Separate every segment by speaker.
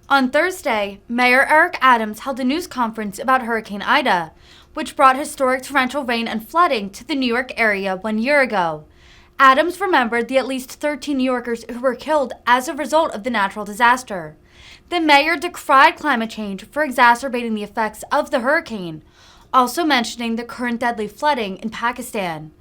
Speaker 1: On Thursday, Mayor Eric Adams held a news conference about Hurricane Ida, which brought historic torrential rain and flooding to the New York area 1 year ago. Adams remembered the at least 13 New Yorkers who were killed as a result of the natural disaster. The mayor decried climate change for exacerbating the effects of the hurricane, also mentioning the current deadly flooding in Pakistan.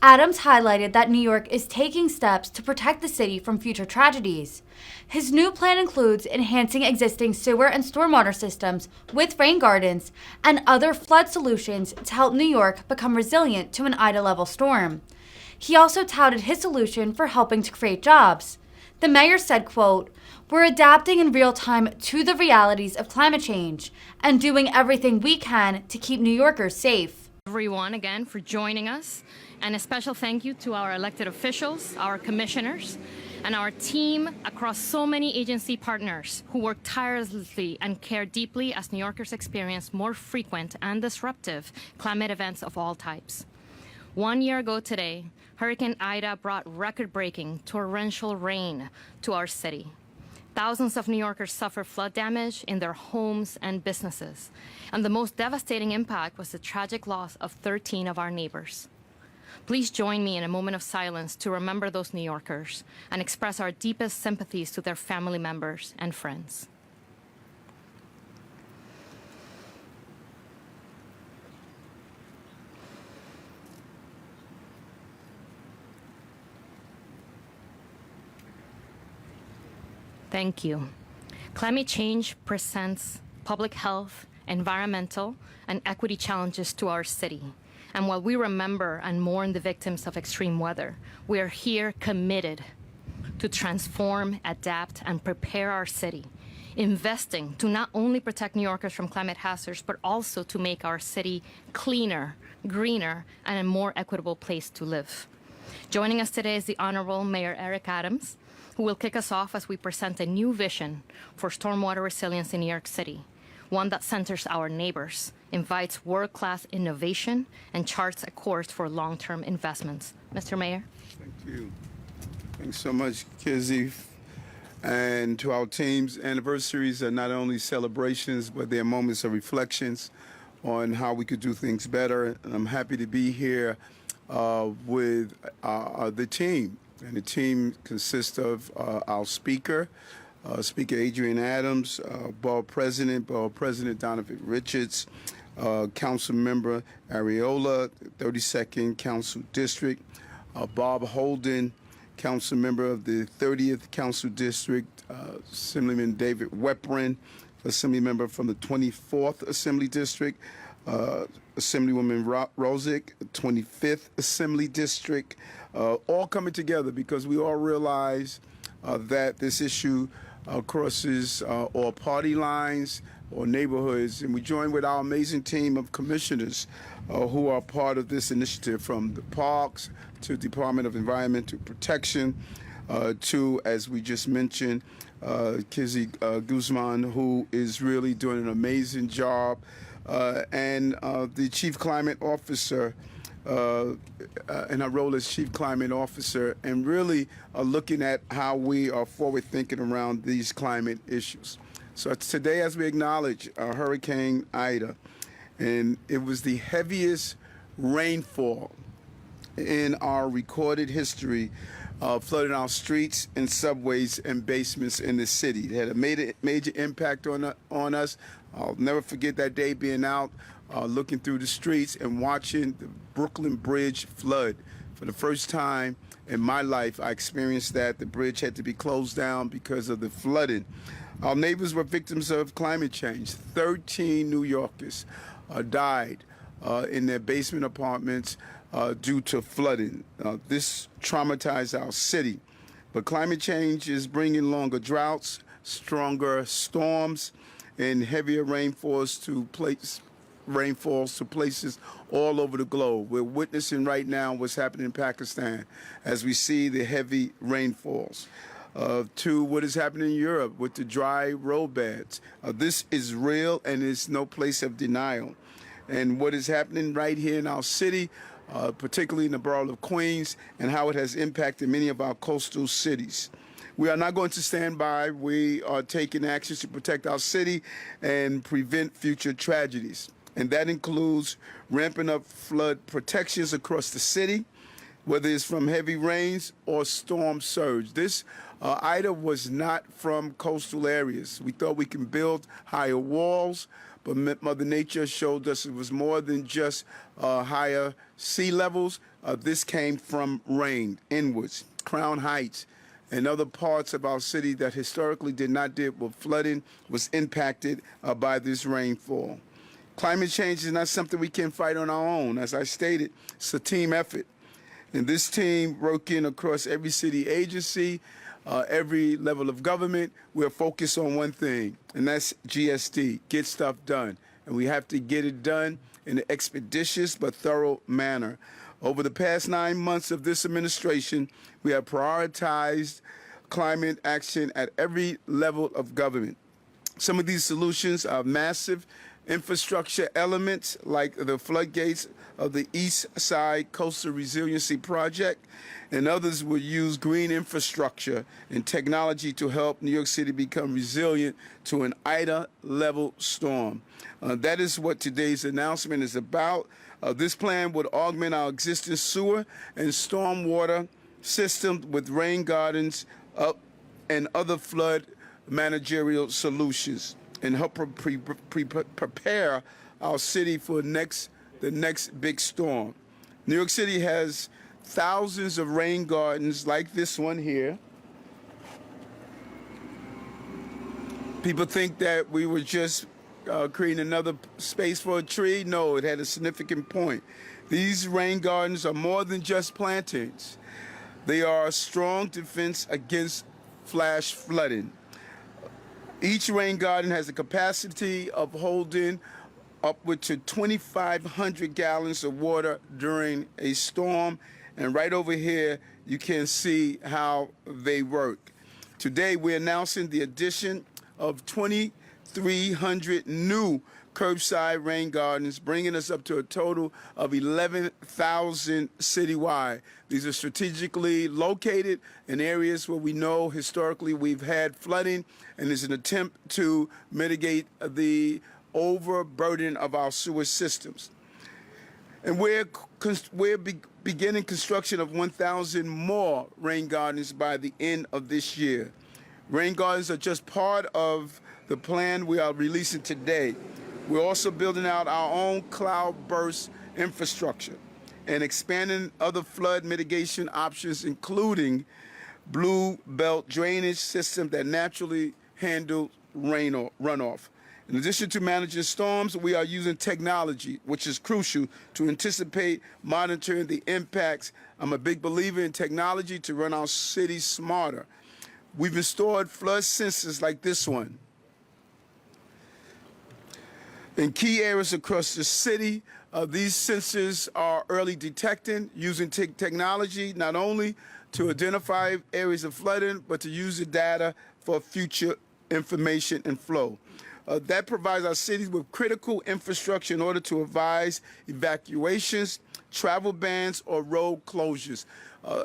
Speaker 1: Adams highlighted that New York is taking steps to protect the city from future tragedies. His new plan includes enhancing existing sewer and stormwater systems with rain gardens and other flood solutions to help New York become resilient to an Ida-level storm. He also touted his solution for helping to create jobs. The mayor said, quote, "We're adapting in real time to the realities of climate change and doing everything we can to keep New Yorkers safe."
Speaker 2: Everyone again for joining us, and a special thank you to our elected officials, our commissioners, and our team across so many agency partners who work tirelessly and care deeply as New Yorkers experience more frequent and disruptive climate events of all types. 1 year ago today, Hurricane Ida brought record-breaking torrential rain to our city. Thousands of New Yorkers suffered flood damage in their homes and businesses, and the most devastating impact was the tragic loss of 13 of our neighbors. Please join me in a moment of silence to remember those New Yorkers and express our deepest sympathies to their family members and friends. Thank you. Climate change presents public health, environmental, and equity challenges to our city. And while we remember and mourn the victims of extreme weather, we are here committed to transform, adapt, and prepare our city, investing to not only protect New Yorkers from climate hazards, but also to make our city cleaner, greener, and a more equitable place to live. Joining us today is the Honorable Mayor Eric Adams, who will kick us off as we present a new vision for stormwater resilience in New York City, one that centers our neighbors, invites world-class innovation, and charts a course for long-term investments. Mr. Mayor.
Speaker 3: Thank you. Thanks so much, Kizzy. And to our teams, anniversaries are not only celebrations, but they're moments of reflections on how we could do things better. And I'm happy to be here with the team. And the team consists of our speaker, Speaker Adrian Adams, Borough President Donovan Richards, Council Member Areola, 32nd Council District, Bob Holden, Council Member of the 30th Council District, Assemblyman David Weprin, Assembly Member from the 24th Assembly District, Assemblywoman Rosick, 25th Assembly District, all coming together because we all realize that this issue crosses all party lines or neighborhoods, and we join with our amazing team of commissioners who are part of this initiative, from the parks to Department of Environmental Protection to, as we just mentioned, Kizzy Guzman, who is really doing an amazing job, and the Chief Climate Officer, in her role as Chief Climate Officer, and really looking at how we are forward thinking around these climate issues. So today, as we acknowledge Hurricane Ida, and it was the heaviest rainfall in our recorded history, flooding our streets and subways and basements in the city. It had a major impact on us. I'll never forget that day being out, looking through the streets and watching the Brooklyn Bridge flood. For the first time in my life, I experienced that. The bridge had to be closed down because of the flooding. Our neighbors were victims of climate change. 13 New Yorkers died in their basement apartments due to flooding. This traumatized our city. But climate change is bringing longer droughts, stronger storms, and heavier rainfalls to places all over the globe. We're witnessing right now what's happening in Pakistan as we see the heavy rainfalls. To what is happening in Europe with the dry roadbeds. This is real, and it's no place of denial. And what is happening right here in our city, particularly in the borough of Queens, and how it has impacted many of our coastal cities. We are not going to stand by. We are taking actions to protect our city and prevent future tragedies. And that includes ramping up flood protections across the city, whether it's from heavy rains or storm surge. This Ida was not from coastal areas. We thought we can build higher walls, but Mother Nature showed us it was more than just higher sea levels. This came from rain inwards, Crown Heights, and other parts of our city that historically did not deal with flooding was impacted by this rainfall. Climate change is not something we can fight on our own. As I stated, it's a team effort. And this team working across every city agency, every level of government, we're focused on one thing, and that's GSD, get stuff done. And we have to get it done in an expeditious but thorough manner. Over the past 9 months of this administration, we have prioritized climate action at every level of government. Some of these solutions are massive infrastructure elements like the floodgates of the East Side Coastal Resiliency Project, and others will use green infrastructure and technology to help New York City become resilient to an Ida-level storm. That is what today's announcement is about. This plan would augment our existing sewer and stormwater system with rain gardens and other flood managerial solutions and help prepare our city for the next big storm. New York City has thousands of rain gardens like this one here. People think that we were just creating another space for a tree. No, it had a significant point. These rain gardens are more than just plantings. They are a strong defense against flash flooding. Each rain garden has a capacity of holding upward to 2,500 gallons of water during a storm. And right over here, you can see how they work. Today, we're announcing the addition of 2,300 new curbside rain gardens, bringing us up to a total of 11,000 citywide. These are strategically located in areas where we know historically we've had flooding, and is an attempt to mitigate the overburden of our sewer systems. And we're beginning construction of 1,000 more rain gardens by the end of this year. Rain gardens are just part of the plan we are releasing today. We're also building out our own cloud-burst infrastructure and expanding other flood mitigation options, including blue belt drainage system that naturally handle runoff. In addition to managing storms, we are using technology, which is crucial to anticipate monitoring the impacts. I'm a big believer in technology to run our cities smarter. We've installed flood sensors like this one in key areas across the city. These sensors are early detecting, using technology not only to identify areas of flooding, but to use the data for future information and flow. That provides our cities with critical infrastructure in order to advise evacuations, travel bans, or road closures.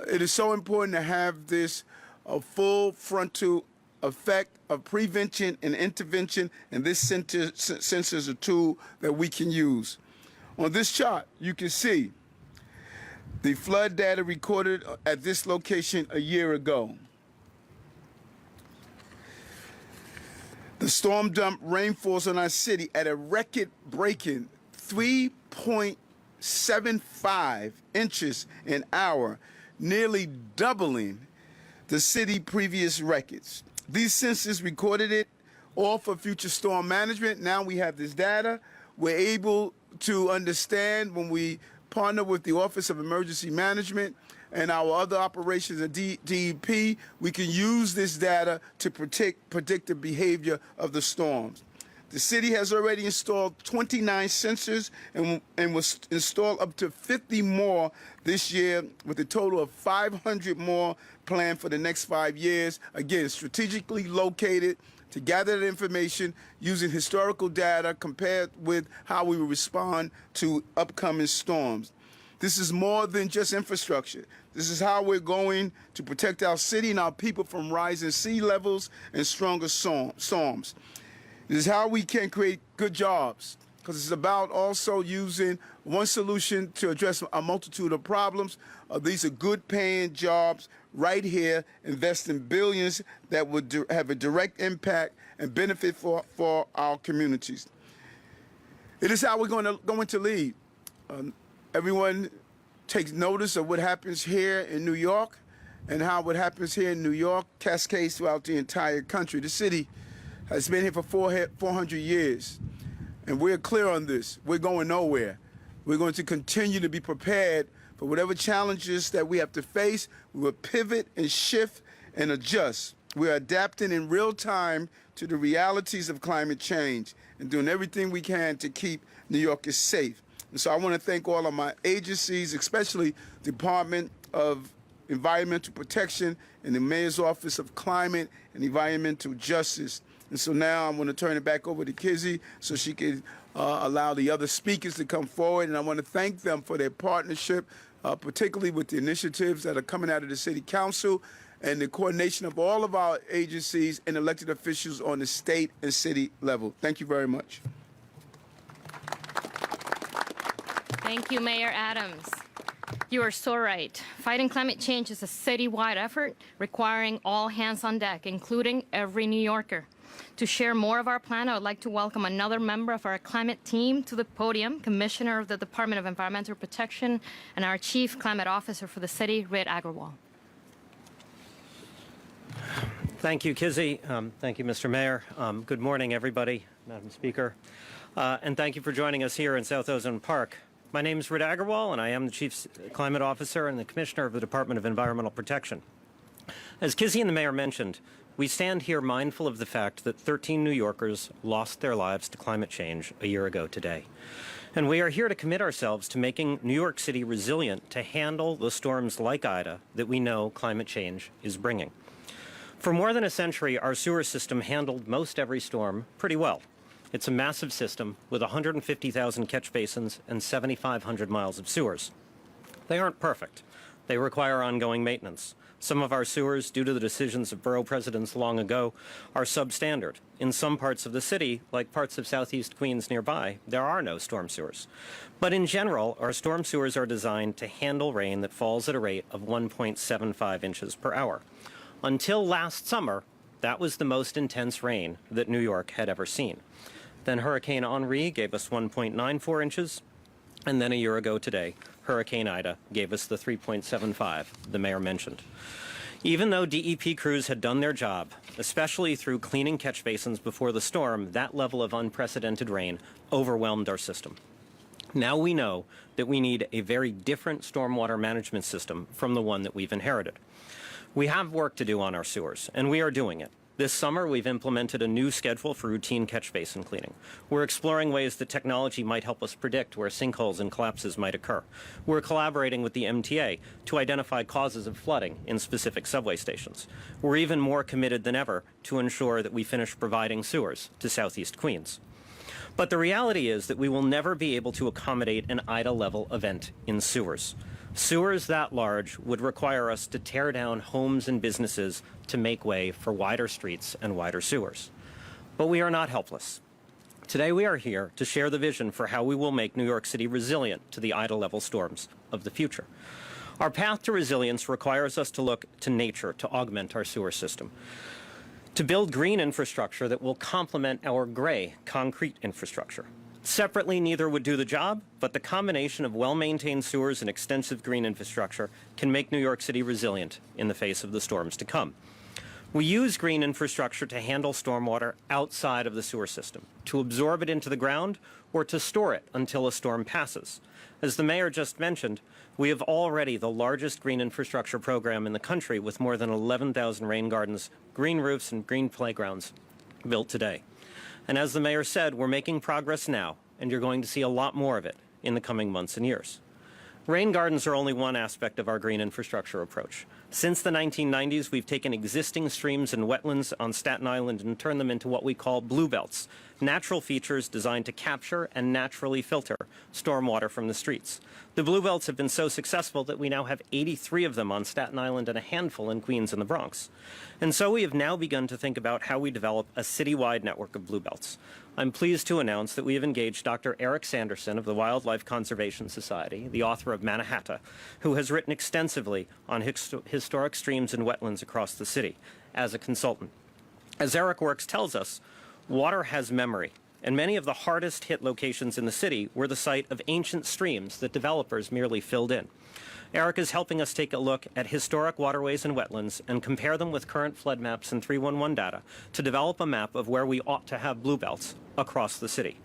Speaker 3: It is so important to have this full frontal effect of prevention and intervention, and this sensor is a tool that we can use. On this chart, you can see the flood data recorded at this location a year ago. The storm dumped rainfalls on our city at a record-breaking 3.75 inches an hour, nearly doubling the city previous records. These sensors recorded it all for future storm management. Now we have this data. We're able to understand when we partner with the Office of Emergency Management and our other operations at DEP, we can use this data to predict the behavior of the storms. The city has already installed 29 sensors and will install up to 50 more this year, with a total of 500 more planned for the next 5 years. Again, strategically located to gather that information using historical data compared with how we will respond to upcoming storms. This is more than just infrastructure. This is how we're going to protect our city and our people from rising sea levels and stronger storms. This is how we can create good jobs, because it's about also using one solution to address a multitude of problems. These are good paying jobs right here, investing billions that would have a direct impact and benefit for our communities. It is how we're going to lead. Everyone takes notice of what happens here in New York and how what happens here in New York cascades throughout the entire country. The city has been here for 400 years, and we're clear on this. We're going nowhere. We're going to continue to be prepared for whatever challenges that we have to face. We will pivot and shift and adjust. We're adapting in real time to the realities of climate change and doing everything we can to keep New Yorkers safe. And so I want to thank all of my agencies, especially the Department of Environmental Protection and the Mayor's Office of Climate and Environmental Justice. And so now I'm going to turn it back over to Kizzy so she can allow the other speakers to come forward. And I want to thank them for their partnership, particularly with the initiatives that are coming out of the City Council and the coordination of all of our agencies and elected officials on the state and city level. Thank you very much.
Speaker 2: Thank you, Mayor Adams. You are so right. Fighting climate change is a citywide effort requiring all hands on deck, including every New Yorker. To share more of our plan, I would like to welcome another member of our climate team to the podium, Commissioner of the Department of Environmental Protection and our Chief Climate Officer for the city, Rid Agrawal.
Speaker 4: Thank you, Kizzy. Thank you, Mr. Mayor. Good morning, everybody, Madam Speaker. And thank you for joining us here in South Ozone Park. My name is Rid Agrawal, and I am the Chief Climate Officer and the Commissioner of the Department of Environmental Protection. As Kizzy and the Mayor mentioned, we stand here mindful of the fact that 13 New Yorkers lost their lives to climate change a year ago today. And we are here to commit ourselves to making New York City resilient to handle the storms like Ida that we know climate change is bringing. For more than a century, our sewer system handled most every storm pretty well. It's a massive system with 150,000 catch basins and 7,500 miles of sewers. They aren't perfect. They require ongoing maintenance. Some of our sewers, due to the decisions of borough presidents long ago, are substandard. In some parts of the city, like parts of southeast Queens nearby, there are no storm sewers. But in general, our storm sewers are designed to handle rain that falls at a rate of 1.75 inches per hour. Until last summer, that was the most intense rain that New York had ever seen. Then Hurricane Henri gave us 1.94 inches, and then a year ago today, Hurricane Ida gave us the 3.75 the mayor mentioned. Even though DEP crews had done their job, especially through cleaning catch basins before the storm, that level of unprecedented rain overwhelmed our system. Now we know that we need a very different stormwater management system from the one that we've inherited. We have work to do on our sewers, and we are doing it. This summer, we've implemented a new schedule for routine catch basin cleaning. We're exploring ways that technology might help us predict where sinkholes and collapses might occur. We're collaborating with the MTA to identify causes of flooding in specific subway stations. We're even more committed than ever to ensure that we finish providing sewers to Southeast Queens. But the reality is that we will never be able to accommodate an Ida-level event in sewers. Sewers that large would require us to tear down homes and businesses to make way for wider streets and wider sewers. But we are not helpless. Today we are here to share the vision for how we will make New York City resilient to the Ida-level storms of the future. Our path to resilience requires us to look to nature to augment our sewer system, to build green infrastructure that will complement our gray concrete infrastructure. Separately, neither would do the job, but the combination of well-maintained sewers and extensive green infrastructure can make New York City resilient in the face of the storms to come. We use green infrastructure to handle stormwater outside of the sewer system, to absorb it into the ground, or to store it until a storm passes. As the mayor just mentioned, we have already the largest green infrastructure program in the country with more than 11,000 rain gardens, green roofs, and green playgrounds built today. And as the mayor said, we're making progress now, and you're going to see a lot more of it in the coming months and years. Rain gardens are only one aspect of our green infrastructure approach. Since the 1990s, we've taken existing streams and wetlands on Staten Island and turned them into what we call blue belts, natural features designed to capture and naturally filter stormwater from the streets. The blue belts have been so successful that we now have 83 of them on Staten Island and a handful in Queens and the Bronx. And so we have now begun to think about how we develop a citywide network of blue belts. I'm pleased to announce that we have engaged Dr. Eric Sanderson of the Wildlife Conservation Society, the author of Mannahatta, who has written extensively on historic streams and wetlands across the city, as a consultant. As Eric Works tells us, water has memory, and many of the hardest hit locations in the city were the site of ancient streams that developers merely filled in. Eric is helping us take a look at historic waterways and wetlands and compare them with current flood maps and 311 data to develop a map of where we ought to have blue belts across the city.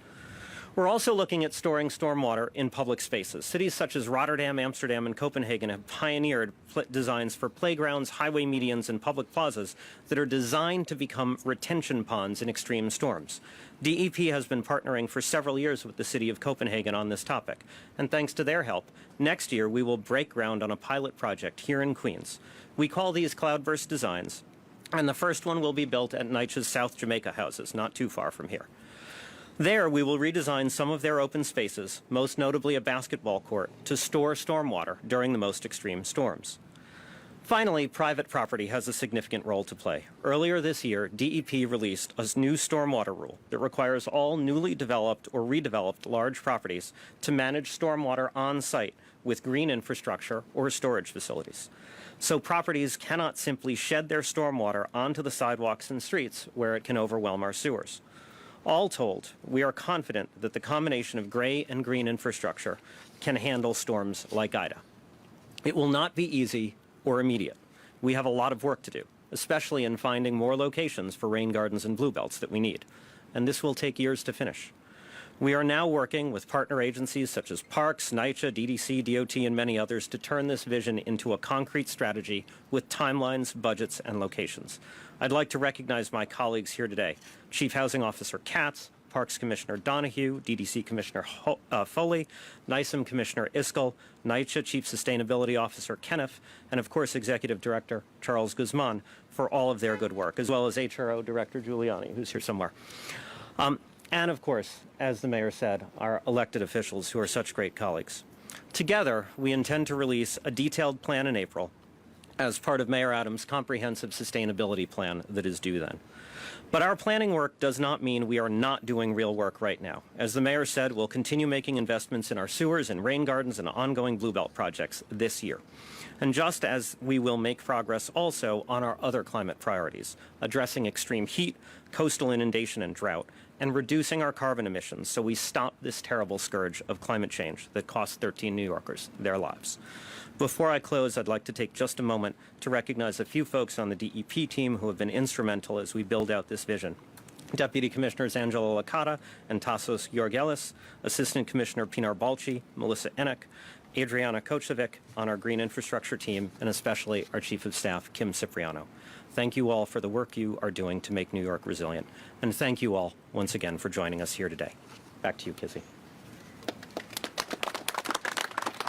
Speaker 4: We're also looking at storing stormwater in public spaces. Cities such as Rotterdam, Amsterdam, and Copenhagen have pioneered designs for playgrounds, highway medians, and public plazas that are designed to become retention ponds in extreme storms. DEP has been partnering for several years with the city of Copenhagen on this topic, and thanks to their help, next year we will break ground on a pilot project here in Queens. We call these cloudburst designs, and the first one will be built at NYC's South Jamaica houses, not too far from here. There, we will redesign some of their open spaces, most notably a basketball court, to store stormwater during the most extreme storms. Finally, private property has a significant role to play. Earlier this year, DEP released a new stormwater rule that requires all newly developed or redeveloped large properties to manage stormwater on site with green infrastructure or storage facilities. So properties cannot simply shed their stormwater onto the sidewalks and streets where it can overwhelm our sewers. All told, we are confident that the combination of gray and green infrastructure can handle storms like Ida. It will not be easy or immediate. We have a lot of work to do, especially in finding more locations for rain gardens and blue belts that we need, and this will take years to finish. We are now working with partner agencies such as Parks, NYCHA, DDC, DOT, and many others to turn this vision into a concrete strategy with timelines, budgets, and locations. I'd like to recognize my colleagues here today, Chief Housing Officer Katz, Parks Commissioner Donahue, DDC Commissioner Foley, NYSEM Commissioner Iskell, NYCHA Chief Sustainability Officer Kenneth, and of course Executive Director Charles Guzman for all of their good work, as well as HRO Director Giuliani, who's here somewhere. And of course, as the mayor said, our elected officials who are such great colleagues. Together, we intend to release a detailed plan in April as part of Mayor Adams' comprehensive sustainability plan that is due then. But our planning work does not mean we are not doing real work right now. As the mayor said, we'll continue making investments in our sewers and rain gardens and ongoing Blue Belt projects this year. And just as we will make progress also on our other climate priorities, addressing extreme heat, coastal inundation and drought, and reducing our carbon emissions so we stop this terrible scourge of climate change that costs 13 New Yorkers their lives. Before I close, I'd like to take just a moment to recognize a few folks on the DEP team who have been instrumental as we build out this vision. Deputy Commissioners Angela Licata and Tassos Georgelis, Assistant Commissioner Pinar Balci, Melissa Enoch, Adriana Kocevic on our green infrastructure team, and especially our Chief of Staff, Kim Cipriano. Thank you all for the work you are doing to make New York resilient. And thank you all once again for joining us here today. Back to you, Kizzy.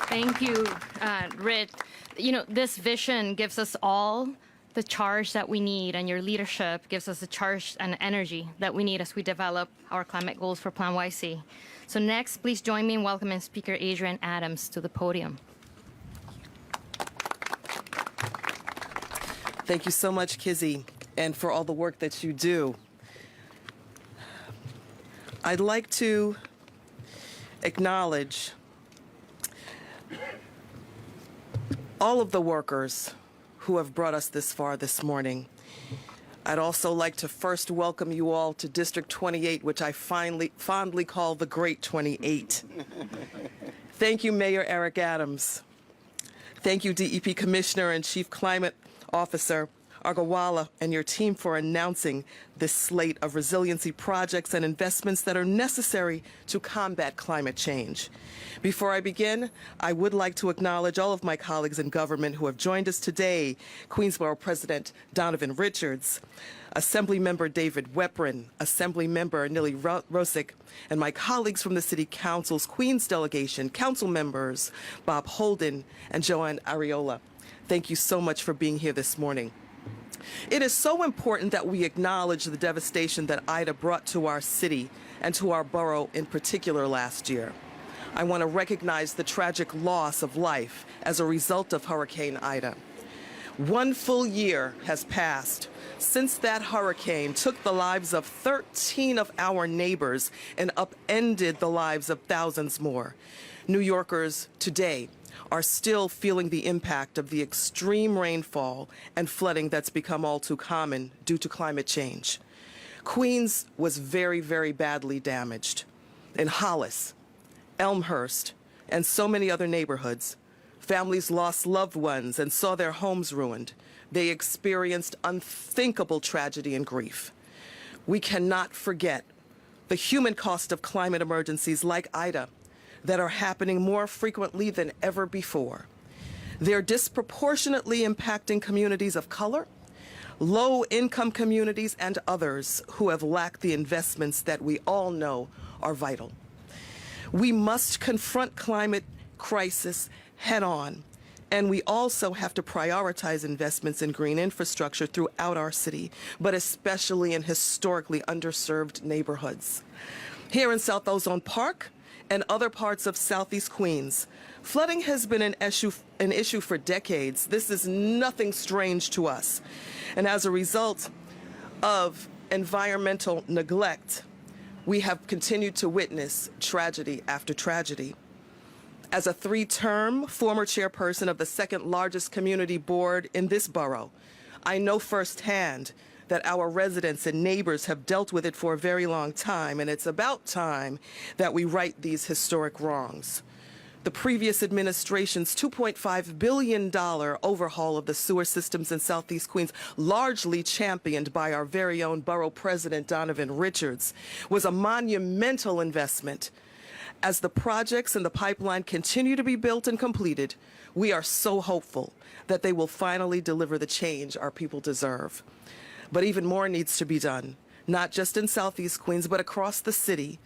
Speaker 2: Thank you, Rich. You know, this vision gives us all the charge that we need, and your leadership gives us the charge and energy that we need as we develop our climate goals for Plan YC. So next, please join me in welcoming Speaker Adrian Adams to the podium.
Speaker 5: Thank you so much, Kizzy, and for all the work that you do. I'd like to acknowledge all of the workers who have brought us this far this morning. I'd also like to first welcome you all to District 28, which I fondly call the Great 28. Thank you, Mayor Eric Adams. Thank you, DEP Commissioner and Chief Climate Officer Agrawala and your team for announcing this slate of resiliency projects and investments that are necessary to combat climate change. Before I begin, I would like to acknowledge all of my colleagues in government who have joined us today: Queensborough President Donovan Richards, Assemblymember David Weprin, Assemblymember Nili Rosick, and my colleagues from the City Council's Queens delegation, council members Bob Holden and Joanne Ariola. Thank you so much for being here this morning. It is so important that we acknowledge the devastation that Ida brought to our city and to our borough in particular last year. I want to recognize the tragic loss of life as a result of Hurricane Ida. 1 full year has passed since that hurricane took the lives of 13 of our neighbors and upended the lives of thousands more. New Yorkers today are still feeling the impact of the extreme rainfall and flooding that's become all too common due to climate change. Queens was very, very badly damaged. In Hollis, Elmhurst, and so many other neighborhoods, families lost loved ones and saw their homes ruined. They experienced unthinkable tragedy and grief. We cannot forget the human cost of climate emergencies like Ida that are happening more frequently than ever before. They're disproportionately impacting communities of color, low-income communities, and others who have lacked the investments that we all know are vital. We must confront climate crisis head-on, and we also have to prioritize investments in green infrastructure throughout our city, but especially in historically underserved neighborhoods. Here in South Ozone Park and other parts of Southeast Queens, flooding has been an issue for decades. This is nothing strange to us. And as a result of environmental neglect, we have continued to witness tragedy after tragedy. As a 3-term former chairperson of the second largest community board in this borough, I know firsthand that our residents and neighbors have dealt with it for a very long time, and it's about time that we right these historic wrongs. The previous administration's $2.5 billion overhaul of the sewer systems in Southeast Queens, largely championed by our very own borough president, Donovan Richards, was a monumental investment. As the projects in the pipeline continue to be built and completed, we are so hopeful that they will finally deliver the change our people deserve. But even more needs to be done, not just in Southeast Queens, but across the city,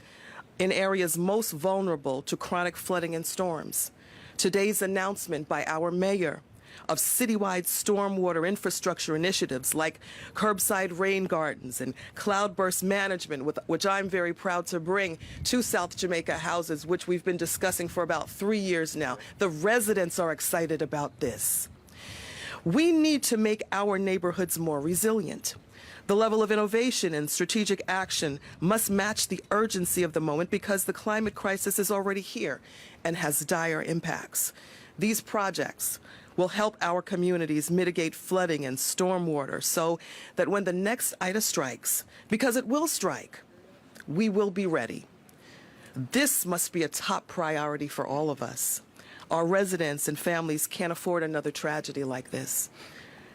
Speaker 5: in areas most vulnerable to chronic flooding and storms. Today's announcement by our mayor of citywide stormwater infrastructure initiatives like curbside rain gardens and cloudburst management, which I'm very proud to bring to South Jamaica houses, which we've been discussing for about 3 years now. The residents are excited about this. We need to make our neighborhoods more resilient. The level of innovation and strategic action must match the urgency of the moment because the climate crisis is already here and has dire impacts. These projects will help our communities mitigate flooding and stormwater so that when the next Ida strikes, because it will strike, we will be ready. This must be a top priority for all of us. Our residents and families can't afford another tragedy like this.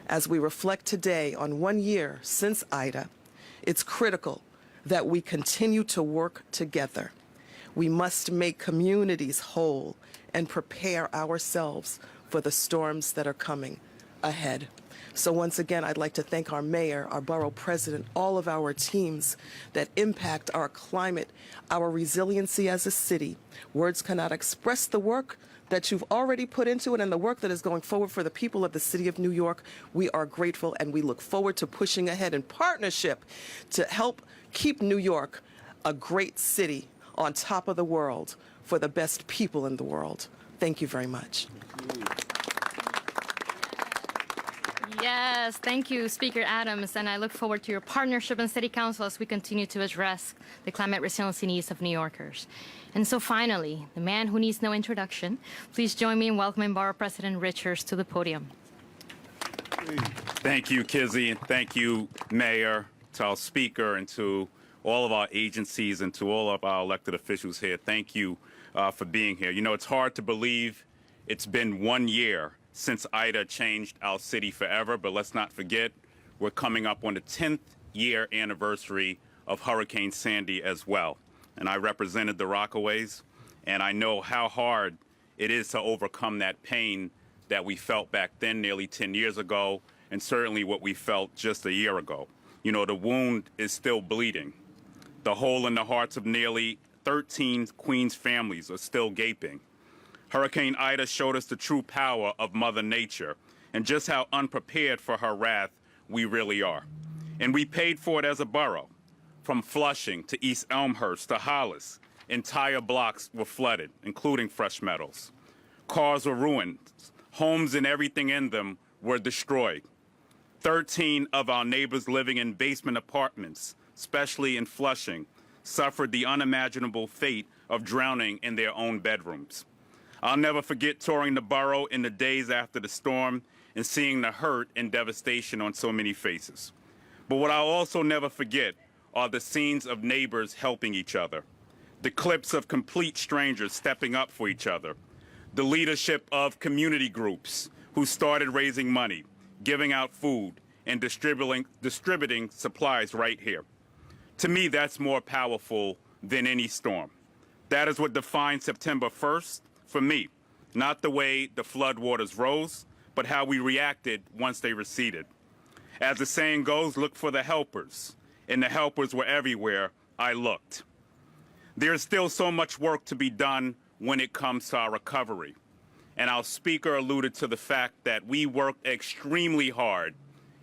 Speaker 5: As we reflect today on 1 year since Ida, it's critical that we continue to work together. We must make communities whole and prepare ourselves for the storms that are coming ahead. So once again, I'd like to thank our mayor, our borough president, all of our teams that impact our climate, our resiliency as a city. Words cannot express the work that you've already put into it and the work that is going forward for the people of the city of New York. We are grateful and we look forward to pushing ahead in partnership to help keep New York a great city on top of the world for the best people in the world. Thank you very much.
Speaker 2: Yes, thank you, Speaker Adams, and I look forward to your partnership in City Council as we continue to address the climate resiliency needs of New Yorkers. And so finally, the man who needs no introduction, please join me in welcoming Borough President Richards to the podium.
Speaker 6: Thank you, Kizzy, and thank you, Mayor, to our Speaker, and to all of our agencies and to all of our elected officials here. Thank you for being here. You know, it's hard to believe it's been 1 year since Ida changed our city forever, but let's not forget we're coming up on the 10th year anniversary of Hurricane Sandy as well. And I represented the Rockaways, and I know how hard it is to overcome that pain that we felt back then nearly 10 years ago, and certainly what we felt just a year ago. You know, the wound is still bleeding. The hole in the hearts of nearly 13 Queens families are still gaping. Hurricane Ida showed us the true power of Mother Nature and just how unprepared for her wrath we really are. And we paid for it as a borough. From Flushing to East Elmhurst to Hollis, entire blocks were flooded, including Fresh Meadows. Cars were ruined. Homes and everything in them were destroyed. 13 of our neighbors living in basement apartments, especially in Flushing, suffered the unimaginable fate of drowning in their own bedrooms. I'll never forget touring the borough in the days after the storm and seeing the hurt and devastation on so many faces. But what I'll also never forget are the scenes of neighbors helping each other, the clips of complete strangers stepping up for each other, the leadership of community groups who started raising money, giving out food, and distributing supplies right here. To me, that's more powerful than any storm. That is what defined September 1st for me, not the way the floodwaters rose, but how we reacted once they receded. As the saying goes, look for the helpers, and the helpers were everywhere I looked. There is still so much work to be done when it comes to our recovery. And our speaker alluded to the fact that we worked extremely hard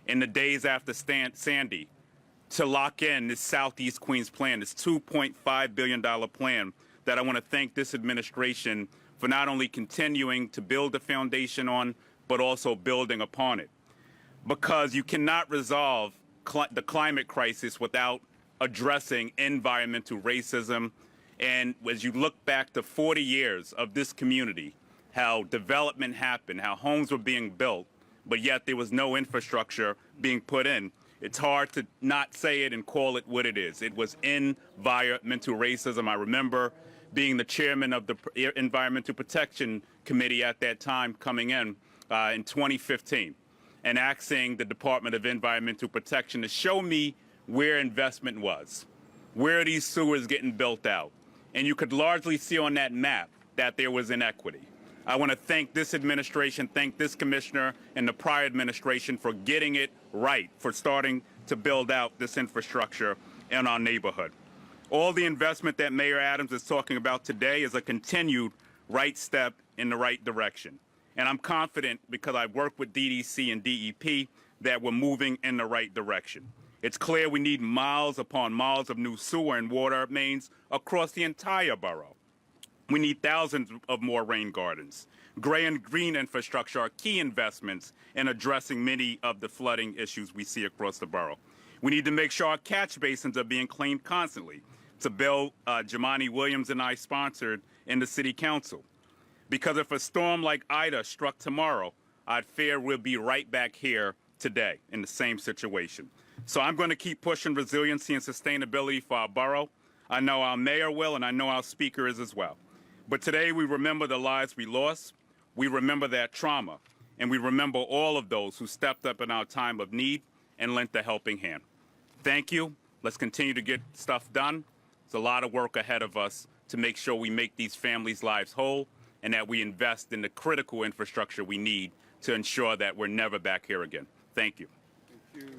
Speaker 6: in the days after Sandy to lock in this Southeast Queens plan, this $2.5 billion plan that I want to thank this administration for not only continuing to build the foundation on, but also building upon it. Because you cannot resolve the climate crisis without addressing environmental racism. And as you look back to 40 years of this community, how development happened, how homes were being built, but yet there was no infrastructure being put in, it's hard to not say it and call it what it is. It was environmental racism. I remember being the chairman of the Environmental Protection Committee at that time coming in 2015 and asking the Department of Environmental Protection to show me where investment was, where are these sewers getting built out. And you could largely see on that map that there was inequity. I want to thank this administration, thank this commissioner and the prior administration for getting it right, for starting to build out this infrastructure in our neighborhood. All the investment that Mayor Adams is talking about today is a continued right step in the right direction. And I'm confident, because I work with DDC and DEP, that we're moving in the right direction. It's clear we need miles upon miles of new sewer and water mains across the entire borough. We need thousands of more rain gardens. Gray and green infrastructure are key investments in addressing many of the flooding issues we see across the borough. We need to make sure our catch basins are being cleaned constantly. It's a bill Jamani Williams and I sponsored in the city council. Because if a storm like Ida struck tomorrow, I'd fear we'll be right back here today in the same situation. So I'm going to keep pushing resiliency and sustainability for our borough. I know our mayor will, and I know our speaker is as well. But today we remember the lives we lost, we remember that trauma, and we remember all of those who stepped up in our time of need and lent a helping hand. Thank you. Let's continue to get stuff done. There's a lot of work ahead of us to make sure we make these families' lives whole and that we invest in the critical infrastructure we need to ensure that we're never back here again. Thank you.
Speaker 3: Thank you.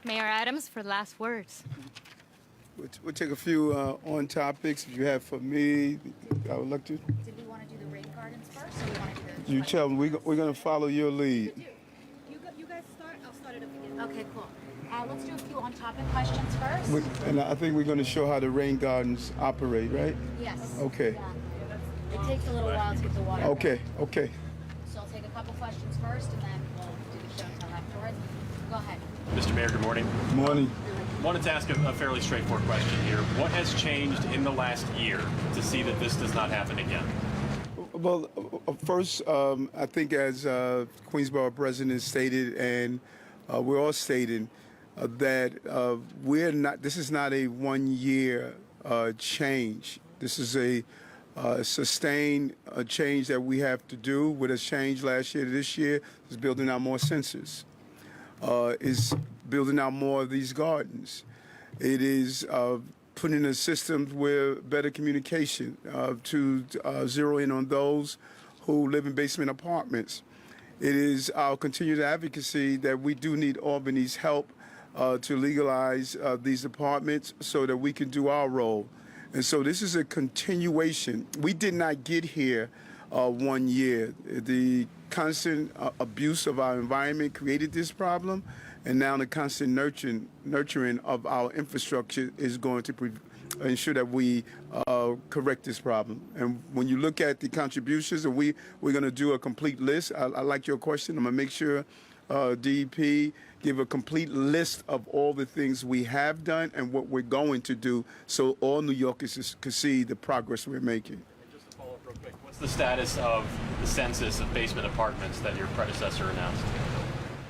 Speaker 2: Mayor Adams for the last words.
Speaker 3: We'll take a few on topics if you have for me. I would like to.
Speaker 1: Did we want to do the rain gardens first, or we want to do the...
Speaker 3: You tell me. We're going to follow your lead.
Speaker 7: You guys start. I'll start it up again.
Speaker 1: Okay, cool. Let's do a few on-topic questions first.
Speaker 3: And I think we're going to show how the rain gardens operate, right?
Speaker 1: Yes.
Speaker 3: Okay.
Speaker 1: Yeah. It takes a little while to get the water.
Speaker 3: Okay. Okay.
Speaker 1: So I'll take a couple questions first, and then we'll do the show and tell afterwards. Go ahead.
Speaker 8: Mr. Mayor, good morning.
Speaker 3: Morning.
Speaker 8: Wanted to ask a fairly straightforward question here. What has changed in the last year to see that this does not happen again?
Speaker 3: Well, first, I think as Queensborough President stated, and we're all stating that we're not. This is not a one-year change. This is a sustain a change that we have to do. What has changed last year to this year is building out more sensors, is building out more of these gardens. It is putting in systems with better communication to zero in on those who live in basement apartments. It is our continued advocacy that we do need Albany's help to legalize these apartments so that we can do our role. And so this is a continuation. We did not get here 1 year. The constant abuse of our environment created this problem, and now the constant nurturing of our infrastructure is going to ensure that we correct this problem. And when you look at the contributions, and we're going to do a complete list. I like your question. I'm going to make sure DEP give a complete list of all the things we have done and what we're going to do, so all New Yorkers can see the progress we're making.
Speaker 8: And just to follow up real quick, what's the status of the census of basement apartments that your predecessor announced?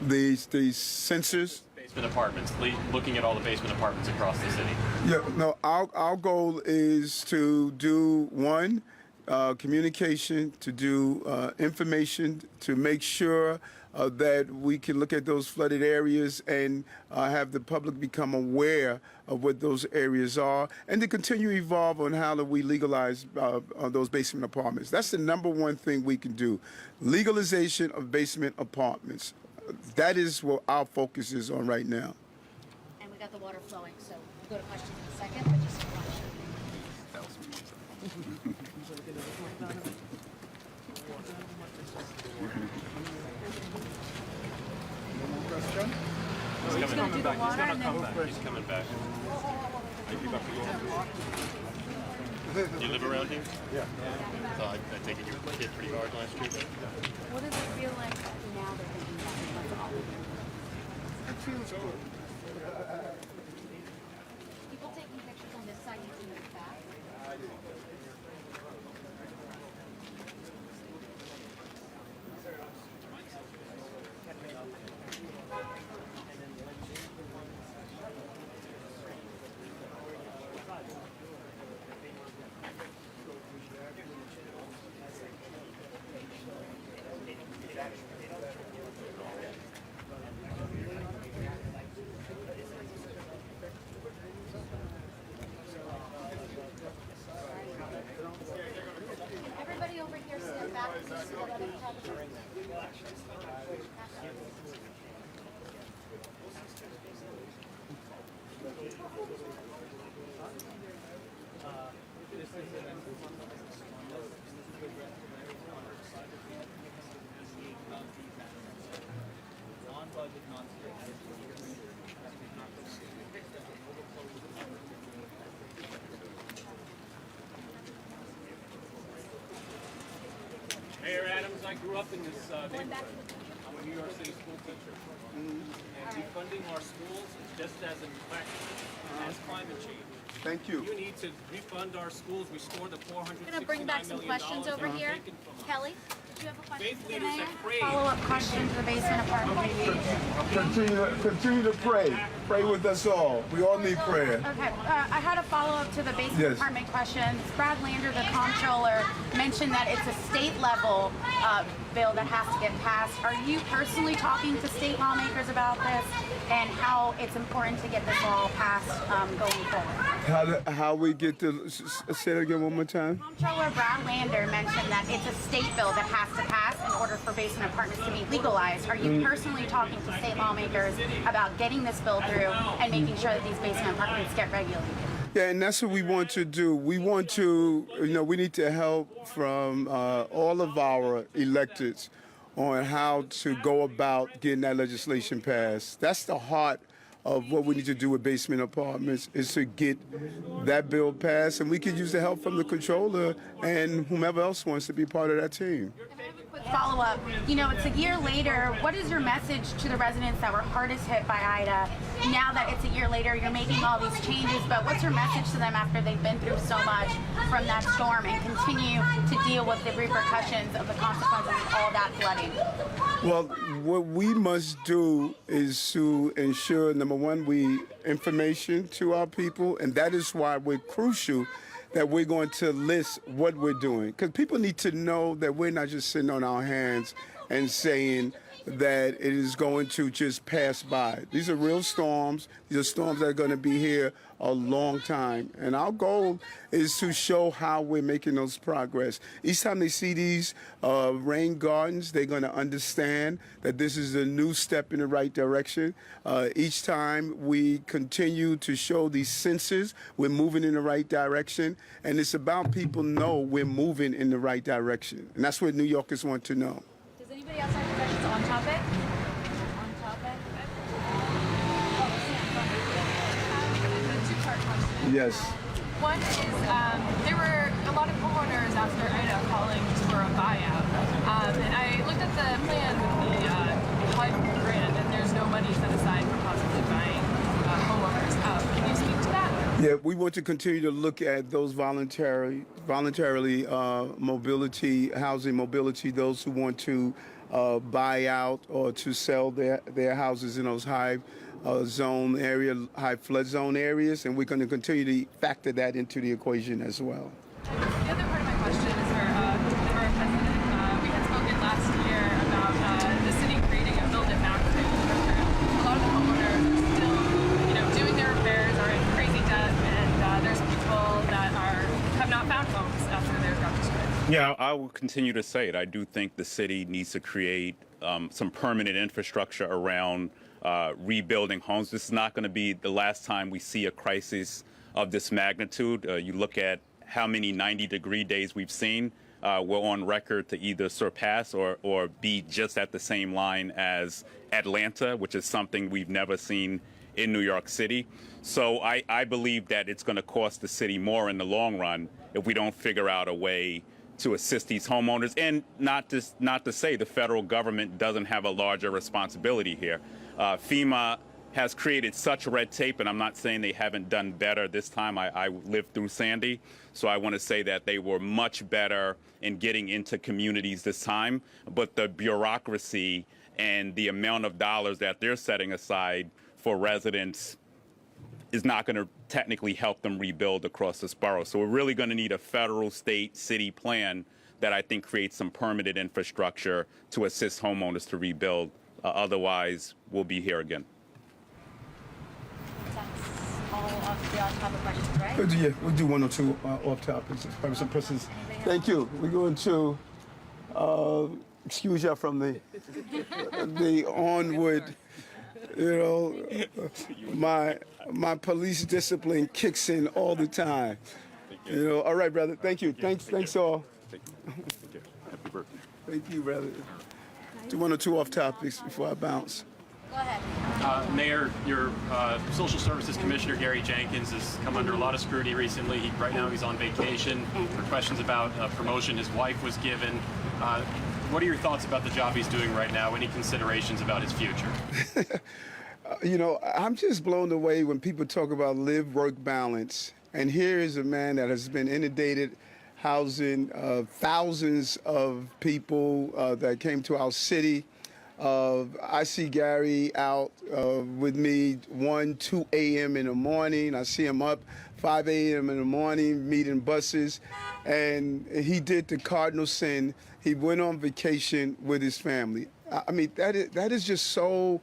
Speaker 3: The census.
Speaker 8: Basement apartments, looking at all the basement apartments across the city.
Speaker 3: Yeah, no, our goal is to do one, communication, to do information, to make sure that we can look at those flooded areas and have the public become aware of what those areas are, and to continue to evolve on how do we legalize those basement apartments. That's the number one thing we can do, legalization of basement apartments. That is what our focus is on right now.
Speaker 7: And we got the water flowing, so we'll go to questions in a second, but just a question.
Speaker 8: He's coming back. He's gonna come back. He's coming back. You live around here? Yeah. So I take it you were hit pretty hard last year.
Speaker 7: What does it feel like now that thinking back? People taking pictures on this side, you can move back. Everybody over here step back. Please, so that other photographer.
Speaker 8: Mayor Adams, I grew up in this neighborhood. I'm a New York City school teacher. And defunding our schools is just as impactful as climate change.
Speaker 3: Thank you.
Speaker 8: You need to refund our schools, restore the $469 million.
Speaker 7: I'm gonna bring back some questions over
Speaker 8: that were
Speaker 7: here.
Speaker 8: taken from us.
Speaker 7: Kelly, did you have a question?
Speaker 8: Faith leaders have prayed.
Speaker 7: Follow-up question for the basement apartment.
Speaker 3: Continue to pray. Pray with us all. We all need prayer.
Speaker 9: Okay, I had a follow-up to the basement
Speaker 3: Yes.
Speaker 9: apartment questions. Brad Lander, the comptroller, mentioned that it's a state-level bill that has to get passed. Are you personally talking to state lawmakers about this and how it's important to get this law passed going forward?
Speaker 3: How we get to say it again one more time?
Speaker 9: Comptroller Brad Lander mentioned that it's a state bill that has to pass in order for basement apartments to be legalized. Are you personally talking to state lawmakers about getting this bill through and making sure that these basement apartments get regulated?
Speaker 3: Yeah, and that's what we want to do. We want to, we need to help from all of our electeds on how to go about getting that legislation passed. That's the heart of what we need to do with basement apartments, is to get that bill passed, and we could use the help from the controller and whomever else wants to be part of that team.
Speaker 9: Quick follow-up. It's a year later. What is your message to the residents that were hardest hit by Ida? Now that it's a year later, you're making all these changes, but what's your message to them after they've been through so much from that storm and continue to deal with the repercussions of the consequences of all that flooding?
Speaker 3: Well, what we must do is to ensure, number one, information to our people, and that is why we're crucial that we're going to list what we're doing. Because people need to know that we're not just sitting on our hands and saying that it is going to just pass by. These are real storms. These are storms that are going to be here a long time. And our goal is to show how we're making those progress. Each time they see these rain gardens, they're going to understand that this is a new step in the right direction. Each time we continue to show these sensors, we're moving in the right direction. And it's about people know we're moving in the right direction. And that's what New Yorkers want to know.
Speaker 7: Does anybody else have questions on topic? On topic?
Speaker 10: Two-part question.
Speaker 3: Yes.
Speaker 10: One is there were a lot of homeowners after Ida calling for a buyout. And I looked at the plan with the HUD grant, and there's no money set aside for possibly buying homeowners out. Can you speak to that?
Speaker 3: Yeah, we want to continue to look at those voluntarily housing mobility, those who want to buy out or to sell their houses in those high flood zone areas, and we're going to continue to factor that into the equation as well.
Speaker 10: The other part of my question is for the borough president. We had spoken last year about the city creating a build it back program. A lot of the homeowners are still, doing their repairs, are in crazy debt, and there's people that have not found homes after their got destroyed.
Speaker 6: Yeah, I will continue to say it. I do think the city needs to create some permanent infrastructure around rebuilding homes. This is not going to be the last time we see a crisis of this magnitude. You look at how many 90-degree days we've seen. We're on record to either surpass or be just at the same line as Atlanta, which is something we've never seen in New York City. So I believe that it's going to cost the city more in the long run if we don't figure out a way to assist these homeowners, and not to say the federal government doesn't have a larger responsibility here. FEMA has created such red tape, and I'm not saying they haven't done better this time. I lived through Sandy, so I want to say that they were much better in getting into communities this time, but the bureaucracy and the amount of dollars that they're setting aside for residents is not going to technically help them rebuild across this borough. So we're really going to need a federal, state, city plan that I think creates some permanent infrastructure to assist homeowners to rebuild. Otherwise, we'll be here again.
Speaker 7: That's all of the on-topic questions, right?
Speaker 3: Yeah, we'll do one or two off topics. Thank you. We're going to excuse you from the onward. My police discipline kicks in all the time. All right, brother. Thank you. Thanks all.
Speaker 6: Thank you. Happy birthday.
Speaker 3: Thank you, brother. Do one or two off topics before I bounce.
Speaker 7: Go ahead.
Speaker 8: Mayor, your Social Services Commissioner, Gary Jenkins, has come under a lot of scrutiny recently. Right now he's on vacation for questions about a promotion his wife was given. What are your thoughts about the job he's doing right now? Any considerations about his future?
Speaker 3: I'm just blown away when people talk about live-work balance. And here is a man that has been inundated housing thousands of people that came to our city. I see Gary out with me 1, 2 a.m. in the morning. I see him up 5 a.m. in the morning meeting buses. And he did the cardinal sin. He went on vacation with his family. I mean, that is just so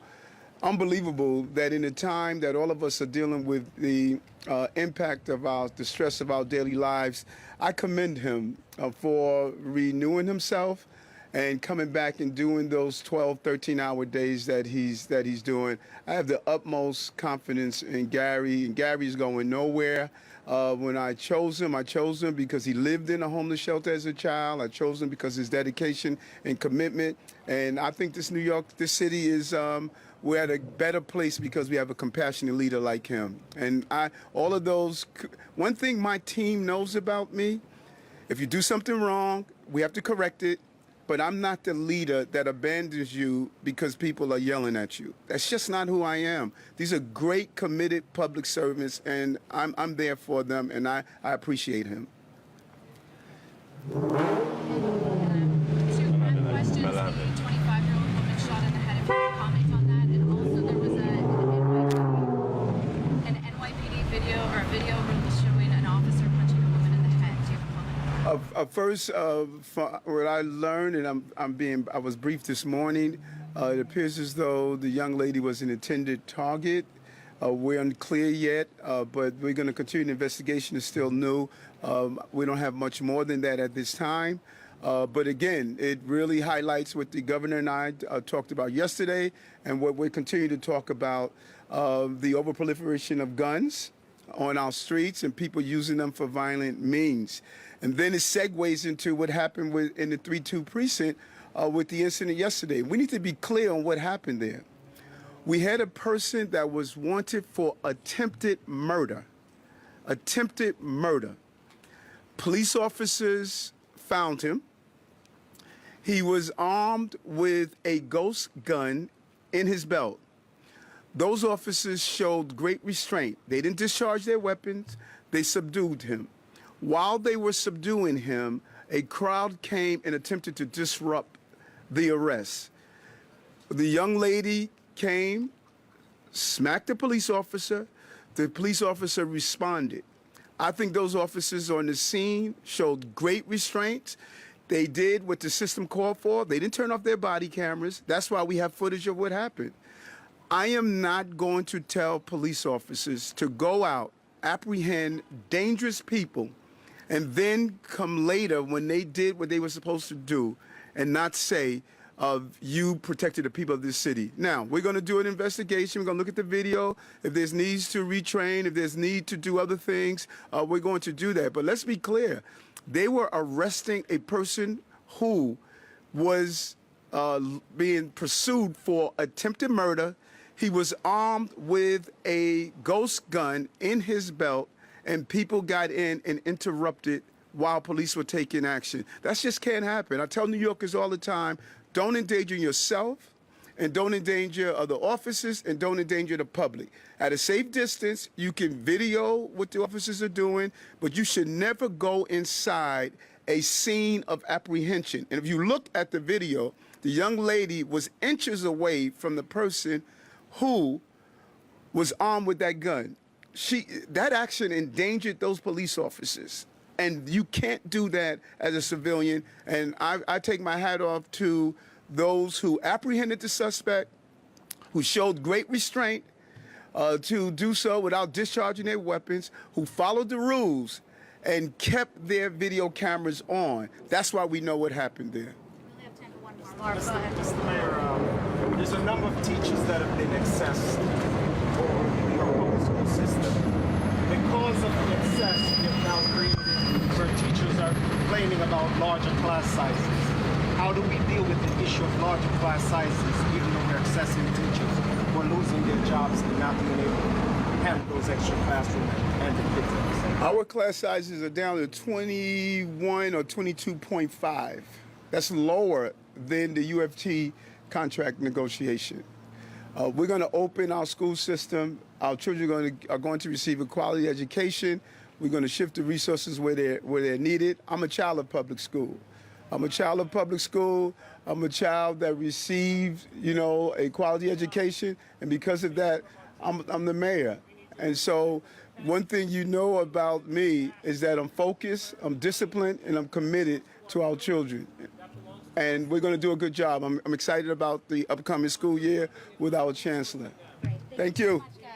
Speaker 3: unbelievable that in a time that all of us are dealing with the impact of the stress of our daily lives, I commend him for renewing himself and coming back and doing those 12, 13-hour days that he's doing. I have the utmost confidence in Gary, and Gary's going nowhere. When I chose him because he lived in a homeless shelter as a child. I chose him because of his dedication and commitment. And I think this city is, we're at a better place because we have a compassionate leader like him. And one thing my team knows about me, if you do something wrong, we have to correct it. But I'm not the leader that abandons you because people are yelling at you. That's just not who I am. These are great, committed public servants, and I'm there for them, and I appreciate him.
Speaker 10: Two questions. The 25-year-old woman shot in the head. If you could comment on that. And also there was an NYPD video showing an officer punching a woman in the
Speaker 3: First, from what I learned, and I was briefed this morning. It appears as though the young lady was an intended target. We're unclear yet, but we're going to continue the investigation. It's still new. We don't have much more than that at this time. But again, it really highlights what the governor and I talked about yesterday, and what we continue to talk about, the overproliferation of guns on our streets and people using them for violent means. And then it segues into what happened in the 3-2 precinct with the incident yesterday. We need to be clear on what happened there. We had a person that was wanted for attempted murder. Attempted murder. Police officers found him. He was armed with a ghost gun in his belt. Those officers showed great restraint. They didn't discharge their weapons. They subdued him. While they were subduing him, a crowd came and attempted to disrupt the arrest. The young lady came, smacked the police officer. The police officer responded. I think those officers on the scene showed great restraint. They did what the system called for. They didn't turn off their body cameras. That's why we have footage of what happened. I am not going to tell police officers to go out, apprehend dangerous people, and then come later when they did what they were supposed to do and not say, you protected the people of this city. Now, we're going to do an investigation. We're going to look at the video. If there's needs to retrain, if there's need to do other things, we're going to do that. But let's be clear. They were arresting a person who was being pursued for attempted murder. He was armed with a ghost gun in his belt, and people got in and interrupted while police were taking action. That just can't happen. I tell New Yorkers all the time, don't endanger yourself, and don't endanger other officers, and don't endanger the public. At a safe distance, you can video what the officers are doing, but you should never go inside a scene of apprehension. And if you look at the video, the young lady was inches away from the person who was armed with that gun. That action endangered those police officers. And you can't do that as a civilian. And I take my hat off to those who apprehended the suspect, who showed great restraint to do so without discharging their weapons, who followed the rules and kept their video cameras on. That's why we know what happened there.
Speaker 7: We have time for one more.
Speaker 11: Mr. Mayor, there's a number of teachers that have been accessed over the public school system. Because of the access, we have now created where teachers are complaining about larger class sizes. How do we deal with the issue of larger class sizes, even though we're accessing teachers who are losing their jobs and not being able to handle those extra classrooms and the kids?
Speaker 3: Our class sizes are down to 21 or 22.5. That's lower than the UFT contract negotiation. We're going to open our school system. Our children are going to receive a quality education. We're going to shift the resources where they're needed. I'm a child of public school. I'm a child of public school. I'm a child that received, a quality education, and because of that, I'm the mayor. And so, one thing you know about me is that I'm focused, I'm disciplined, and I'm committed to our children. And we're going to do a good job. I'm excited about the upcoming school year with our chancellor. Thank you.
Speaker 7: So much,